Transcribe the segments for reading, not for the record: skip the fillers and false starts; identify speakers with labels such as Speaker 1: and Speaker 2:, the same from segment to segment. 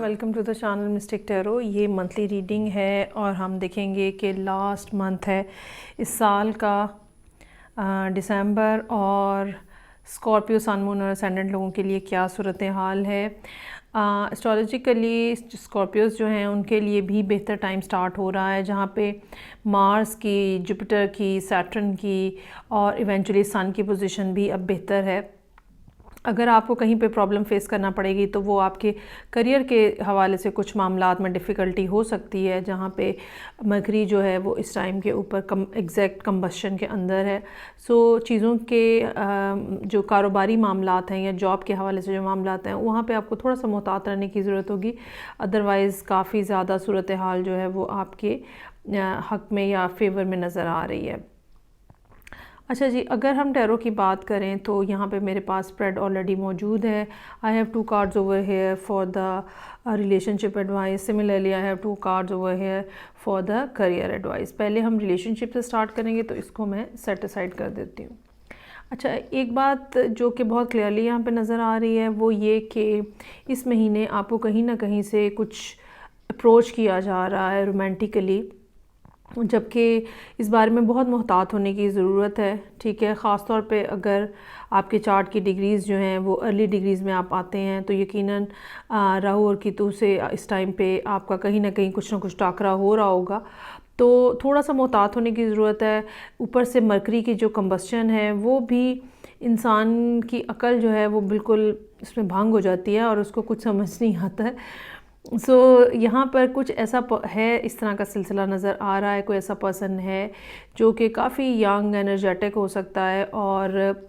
Speaker 1: Welcome to the channel mystic tarot. ये monthly reading है और हम देखेंगे कि लास्ट मंथ है इस साल का दिसंबर और स्कॉर्पियो सन मून और असेंडेंट लोगों के लिए क्या सूरत हाल है। एस्ट्रोलॉजिकली स्कॉर्पियोज जो हैं उनके लिए भी बेहतर टाइम स्टार्ट हो रहा है, जहाँ पे मार्स की, जुपिटर की, सैटर्न की और इवेंचुअली सन की पोजीशन भी अब बेहतर है। अगर आपको कहीं पे प्रॉब्लम फेस करना पड़ेगी तो वो आपके करियर के हवाले से कुछ मामलात में डिफ़िकल्टी हो सकती है, जहाँ पे मरकरी जो है वो इस टाइम के ऊपर एग्जैक्ट कंबस्शन के अंदर है। सो चीज़ों के जो कारोबारी मामलात हैं या जॉब के हवाले से जो मामलात हैं वहाँ पे आपको थोड़ा सा मोहतात रहने की ज़रूरत होगी। अदरवाइज़ काफ़ी ज़्यादा सूरत हाल जो है वो आपके हक़ में या फेवर में नज़र आ रही है। अच्छा जी, अगर हम टैरो की बात करें तो यहाँ पे मेरे पास स्प्रेड ऑलरेडी मौजूद है। I have 2 cards over here for the relationship advice. Similarly I have 2 cards over here for the career advice. पहले हम रिलेशनशिप से स्टार्ट करेंगे तो इसको मैं सेट असाइड कर देती हूँ। अच्छा, एक बात जो कि बहुत क्लियरली यहाँ पे नज़र आ रही है वो ये कि इस महीने आपको कहीं ना कहीं से कुछ अप्रोच किया जा रहा है रोमांटिकली, जबकि इस बारे में बहुत मुहतात होने की ज़रूरत है। ठीक है, ख़ास तौर पे अगर आपके चार्ट की डिग्रीज़ जो हैं वो अर्ली डिग्रीज़ में आप आते हैं तो यकीनन राहु और केतु से इस टाइम पे आपका कहीं ना कहीं कुछ ना कुछ टाकरा हो रहा होगा, तो थोड़ा सा मुहतात होने की ज़रूरत है। ऊपर से मरकरी की जो कंबस्चन है वो भी इंसान की अकल जो है वो बिल्कुल इसमें भांग हो जाती है और उसको कुछ समझ नहीं आता है। यहाँ पर कुछ ऐसा है, इस तरह का सिलसिला नज़र आ रहा है। कोई ऐसा पर्सन है जो कि काफ़ी यंग एनर्जेटिक हो सकता है और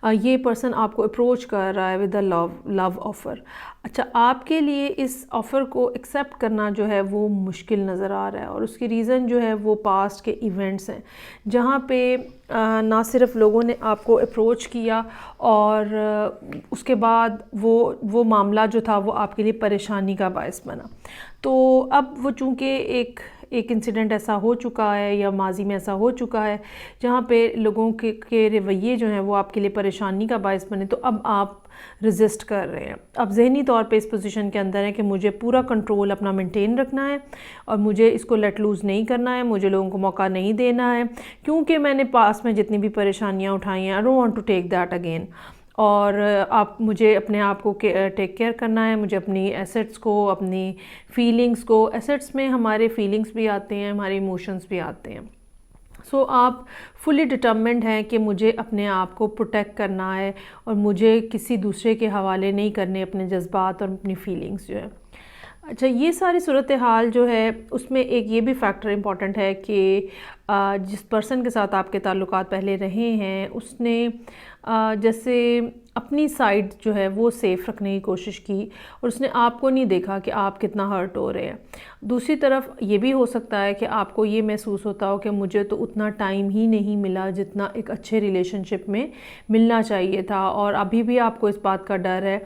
Speaker 1: ये पर्सन आपको अप्रोच कर रहा है विद अ लव ऑफ़र। अच्छा, आपके लिए इस ऑफ़र को एक्सेप्ट करना जो है वो मुश्किल नज़र आ रहा है और उसकी रीज़न जो है वो पास्ट के इवेंट्स हैं, जहाँ पे ना सिर्फ लोगों ने आपको अप्रोच किया और उसके बाद वो मामला जो था वो आपके लिए परेशानी का बायस बना। तो अब वो चूँकि एक इंसिडेंट ऐसा हो चुका है या माजी में ऐसा हो चुका है जहाँ पे लोगों के रवैये जो हैं वो आपके लिए परेशानी का बायस बने, तो अब आप रेजिस्ट कर रहे हैं। अब जहनी तौर पे इस पोजीशन के अंदर है कि मुझे पूरा कंट्रोल अपना मेंटेन रखना है और मुझे इसको लेट लूज़ नहीं करना है, मुझे लोगों को मौका नहीं देना है, क्योंकि मैंने पास में जितनी भी परेशानियाँ उठाई हैं, I don't want to take that again. और आप मुझे अपने आप को टेक केयर करना है, मुझे अपनी एसेट्स को, अपनी फीलिंग्स को, एसेट्स में हमारे फीलिंग्स भी आते हैं, हमारे इमोशंस भी आते हैं। सो आप फुली डिटर्मिन्ड हैं कि मुझे अपने आप को प्रोटेक्ट करना है और मुझे किसी दूसरे के हवाले नहीं करने अपने जज्बात और अपनी फीलिंग्स जो है। अच्छा, ये सारी सूरत हाल जो है उसमें एक ये भी फैक्टर इम्पॉर्टेंट है कि जिस पर्सन के साथ आपके ताल्लुकात पहले रहे हैं उसने जैसे अपनी साइड जो है वो सेफ़ रखने की कोशिश की और उसने आपको नहीं देखा कि आप कितना हर्ट हो रहे हैं। दूसरी तरफ ये भी हो सकता है कि आपको ये महसूस होता हो कि मुझे तो उतना टाइम ही नहीं मिला जितना एक अच्छे रिलेशनशिप में मिलना चाहिए था, और अभी भी आपको इस बात का डर है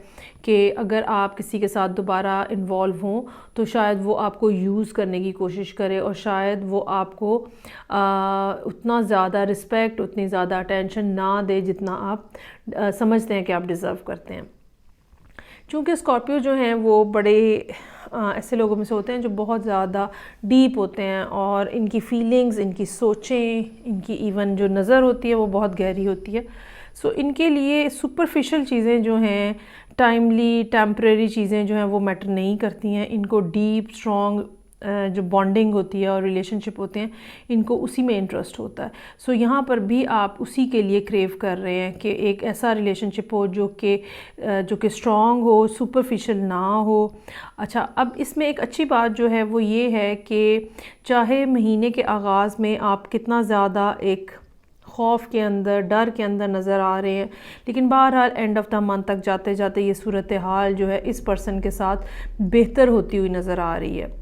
Speaker 1: कि अगर आप किसी के साथ दोबारा इन्वॉल्व हों तो शायद वो आपको यूज़ करने की कोशिश करे और शायद वो आपको उतना ज़्यादा रिस्पेक्ट, उतनी ज़्यादा अटेंशन ना दे जितना आप समझते हैं कि आप डिज़र्व करते हैं। चूँकि स्कॉर्पियो जो हैं वो बड़े ऐसे लोगों में से होते हैं जो बहुत ज़्यादा डीप होते हैं और इनकी फीलिंग्स, इनकी सोचें, इनकी इवन जो नज़र होती है वो बहुत गहरी होती है। सो इनके लिए सुपरफिशियल चीज़ें जो हैं, टाइमली टेम्परेरी चीज़ें जो हैं वो मैटर नहीं करती हैं। इनको डीप स्ट्रॉन्ग जो बॉन्डिंग होती है और रिलेशनशिप होते हैं, इनको उसी में इंटरेस्ट होता है। सो यहाँ पर भी आप उसी के लिए क्रेव कर रहे हैं कि एक ऐसा रिलेशनशिप हो जो कि स्ट्रॉन्ग हो, सुपरफिशियल ना हो। अच्छा, अब इसमें एक अच्छी बात जो है वो ये है कि चाहे महीने के आगाज़ में आप कितना ज़्यादा एक खौफ के अंदर, डर के अंदर नज़र आ रहे हैं, लेकिन बहरहाल एंड ऑफ द मंथ तक जाते जाते ये सूरत हाल जो है इस पर्सन के साथ बेहतर होती हुई नज़र आ रही है।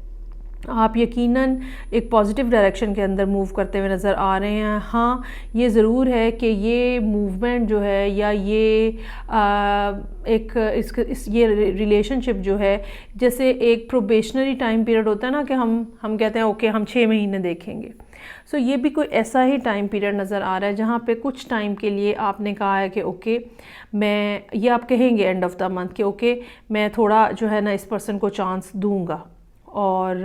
Speaker 1: आप यकीनन एक पॉजिटिव डायरेक्शन के अंदर मूव करते हुए नज़र आ रहे हैं। हाँ, ये ज़रूर है कि ये मूवमेंट जो है या ये ये रिलेशनशिप जो है, जैसे एक प्रोबेशनरी टाइम पीरियड होता है ना कि हम कहते हैं ओके हम 6 महीने देखेंगे, सो ये भी कोई ऐसा ही टाइम पीरियड नज़र आ रहा है जहाँ पे कुछ टाइम के लिए आपने कहा है कि ओके मैं, ये आप कहेंगे एंड ऑफ द मंथ कि ओके मैं थोड़ा जो है ना इस पर्सन को चांस दूंगा और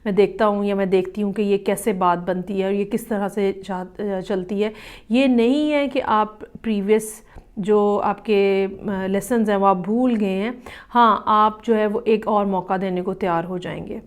Speaker 1: मैं देखता हूँ या मैं देखती हूँ कि ये कैसे बात बनती है और ये किस तरह से चलती है। ये नहीं है कि आप प्रीवियस जो आपके लेसन्स हैं वो आप भूल गए हैं। हाँ, आप जो है वो एक और मौका देने को तैयार हो जाएंगे।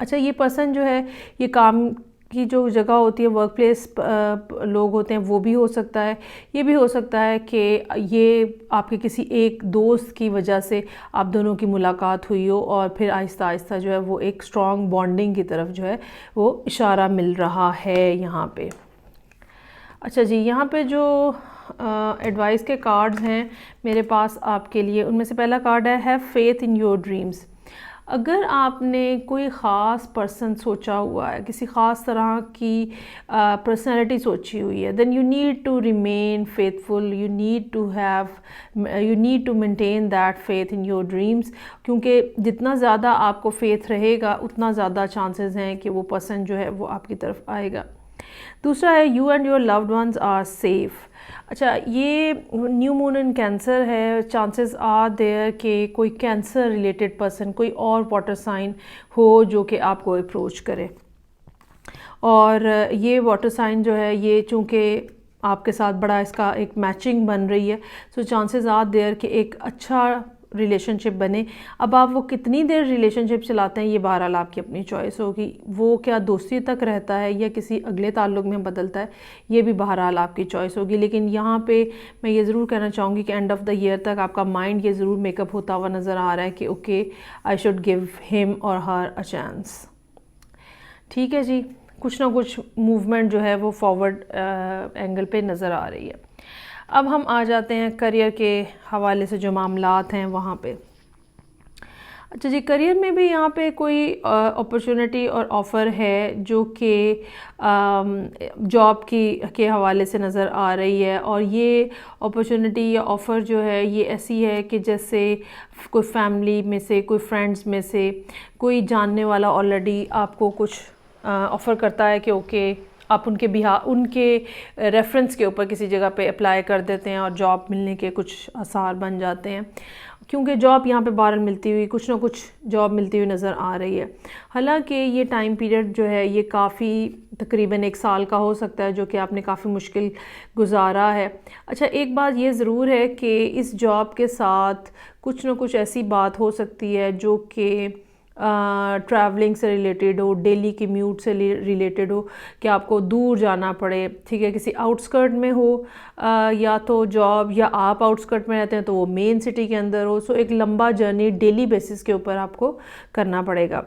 Speaker 1: अच्छा, ये पर्सन जो है ये काम की जो जगह होती है, वर्क प्लेस लोग होते हैं, वो भी हो सकता है। ये भी हो सकता है कि ये आपके किसी एक दोस्त की वजह से आप दोनों की मुलाकात हुई हो और फिर आहिस्ता आहिस्ता जो है वो एक स्ट्रॉन्ग बॉन्डिंग की तरफ जो है वो इशारा मिल रहा है यहाँ पे। अच्छा जी, यहाँ पे जो एडवाइस के कार्ड्स हैं मेरे पास आपके लिए, उनमें से पहला कार्ड है have faith in your dreams. अगर आपने कोई ख़ास पर्सन सोचा हुआ है, किसी ख़ास तरह की पर्सनैलिटी सोची हुई है, then you need to remain faithful, you need to maintain that faith in your dreams. क्योंकि जितना ज़्यादा आपको फेथ रहेगा उतना ज़्यादा चांसेस हैं कि वो पर्सन जो है वो आपकी तरफ आएगा। दूसरा है you and your loved ones are safe. अच्छा, ये न्यू मून इन कैंसर है, चांसेस आर देयर कि कोई कैंसर रिलेटेड पर्सन, कोई और वाटर साइन हो जो कि आपको अप्रोच करे। और ये वाटर साइन जो है ये चूँकि आपके साथ बड़ा इसका एक मैचिंग बन रही है, सो चांसेस आर देयर कि एक अच्छा रिलेशनशिप बने। अब आप वो कितनी देर रिलेशनशिप चलाते हैं ये बहरहाल आपकी अपनी चॉइस होगी। वो क्या दोस्ती तक रहता है या किसी अगले ताल्लुक़ में बदलता है, ये भी बहरहाल आपकी चॉइस होगी। लेकिन यहाँ पे मैं ये ज़रूर कहना चाहूँगी कि एंड ऑफ द ईयर तक आपका माइंड ये ज़रूर मेकअप होता हुआ नज़र आ रहा है कि okay I should give him और हर अ चांस। ठीक है जी, कुछ ना कुछ मूवमेंट जो है वो फॉरवर्ड एंगल पे नज़र आ रही है। अब हम आ जाते हैं करियर के हवाले से जो मामलात हैं वहाँ पे। अच्छा जी, करियर में भी यहाँ पे कोई अपॉर्चुनिटी और ऑफ़र है जो कि जॉब के हवाले से नज़र आ रही है। और ये अपॉर्चुनिटी या ऑफ़र जो है ये ऐसी है कि जैसे कोई फैमिली में से, कोई फ्रेंड्स में से कोई जानने वाला ऑलरेडी आपको कुछ ऑफ़र करता है कि ओके आप उनके रेफरेंस के ऊपर किसी जगह पे अप्लाई कर देते हैं और जॉब मिलने के कुछ आसार बन जाते हैं। क्योंकि जॉब यहाँ पे बहरहाल मिलती हुई, कुछ ना कुछ जॉब मिलती हुई नज़र आ रही है। हालांकि ये टाइम पीरियड जो है ये काफ़ी तकरीबन 1 साल का हो सकता है, जो कि आपने काफ़ी मुश्किल गुजारा है। अच्छा, एक बात ये ज़रूर है कि इस जॉब के साथ कुछ ना कुछ ऐसी बात हो सकती है जो कि ट्रैवलिंग से रिलेटेड हो, डेली कम्यूट से रिलेटेड हो, कि आपको दूर जाना पड़े, ठीक है, किसी आउटस्कर्ट में हो या तो जॉब, या आप आउटस्कर्ट में रहते हैं तो वो मेन सिटी के अंदर हो। सो एक लंबा जर्नी डेली बेसिस के ऊपर आपको करना पड़ेगा।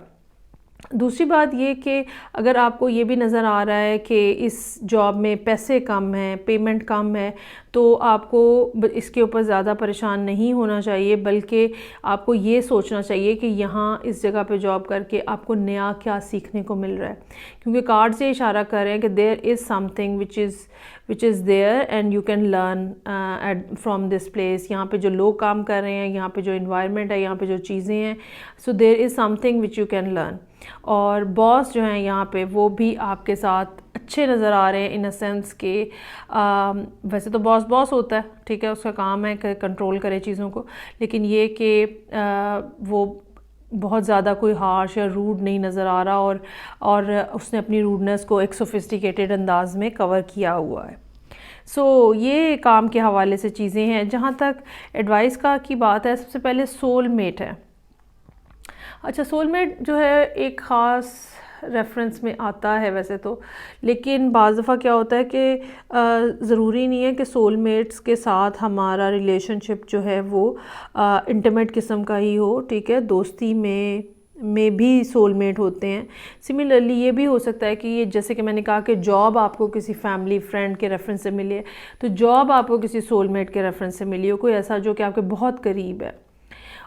Speaker 1: दूसरी बात ये कि अगर आपको ये भी नज़र आ रहा है कि इस जॉब में पैसे कम हैं, पेमेंट कम है, तो आपको इसके ऊपर ज़्यादा परेशान नहीं होना चाहिए, बल्कि आपको ये सोचना चाहिए कि यहाँ इस जगह पे जॉब करके आपको नया क्या सीखने को मिल रहा है। क्योंकि कार्ड से इशारा कर रहे हैं कि there is something which is there and you can learn from this place. यहाँ पे जो लोग काम कर रहे हैं, यहाँ पे जो इन्वायरमेंट है, यहाँ पे जो चीज़ें हैं, so there is something which you can learn. और बॉस जो हैं यहाँ पे वो भी आपके साथ अच्छे नज़र आ रहे हैं, इन अ सेंस के वैसे तो बॉस होता है, ठीक है, उसका काम है कि कंट्रोल करे चीज़ों को, लेकिन ये कि वो बहुत ज़्यादा कोई हार्श या रूड नहीं नज़र आ रहा, और उसने अपनी रूडनेस को एक सोफिस्टिकेटेड अंदाज में कवर किया हुआ है। सो ये काम के हवाले से चीज़ें हैं। जहाँ तक एडवाइस की बात है, सबसे पहले सोलमेट है। अच्छा, सोलमेट जो है एक ख़ास रेफरेंस में आता है वैसे तो, लेकिन बाज़ दफ़ा क्या होता है कि ज़रूरी नहीं है कि सोलमेट्स के साथ हमारा रिलेशनशिप जो है वो इंटीमेट किस्म का ही हो, ठीक है, दोस्ती में भी सोलमेट होते हैं। सिमिलरली ये भी हो सकता है कि ये, जैसे कि मैंने कहा कि जॉब आपको किसी फैमिली फ्रेंड के रेफरेंस से मिली है, तो जॉब आपको किसी सोलमेट के रेफरेंस से मिली हो, कोई ऐसा जो कि आपके बहुत करीब है।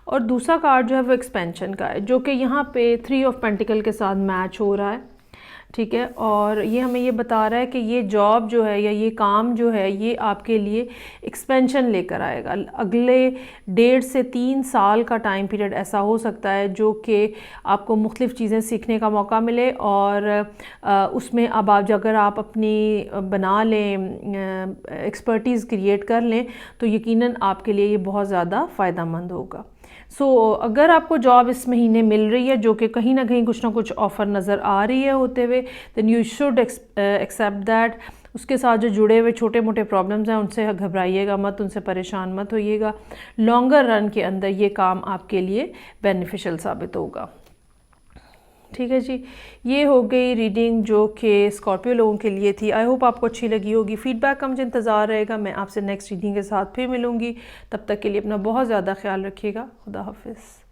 Speaker 1: और दूसरा कार्ड जो है वो एक्सपेंशन का है, जो कि यहाँ पे 3 ऑफ पेंटिकल के साथ मैच हो रहा है। ठीक है। और ये हमें ये बता रहा है कि ये जॉब जो है या ये काम जो है ये आपके लिए एक्सपेंशन लेकर आएगा। अगले 1.5 से 3 साल का टाइम पीरियड ऐसा हो सकता है जो कि आपको मुख्तलिफ़ चीज़ें सीखने का मौका मिले, और उसमें अब अगर आप अपनी बना लें, एक्सपर्टीज़ क्रिएट कर लें, तो यकीनन आपके लिए ये बहुत ज़्यादा फ़ायदेमंद होगा। अगर आपको जॉब इस महीने मिल रही है जो कि कहीं ना कहीं कुछ ना कुछ ऑफ़र नज़र आ रही है होते हुए, then you should accept that. उसके साथ जो जुड़े हुए छोटे मोटे प्रॉब्लम्स हैं उनसे घबराइएगा मत, उनसे परेशान मत होइएगा। लॉन्गर रन के अंदर ये काम आपके लिए बेनिफिशियल साबित होगा। ठीक है जी, ये हो गई रीडिंग जो कि स्कॉर्पियो लोगों के लिए थी। आई होप आपको अच्छी लगी होगी। फीडबैक का मुझे इंतज़ार रहेगा। मैं आपसे नेक्स्ट रीडिंग के साथ फिर मिलूँगी। तब तक के लिए अपना बहुत ज़्यादा ख्याल रखिएगा। खुदा हाफिज़।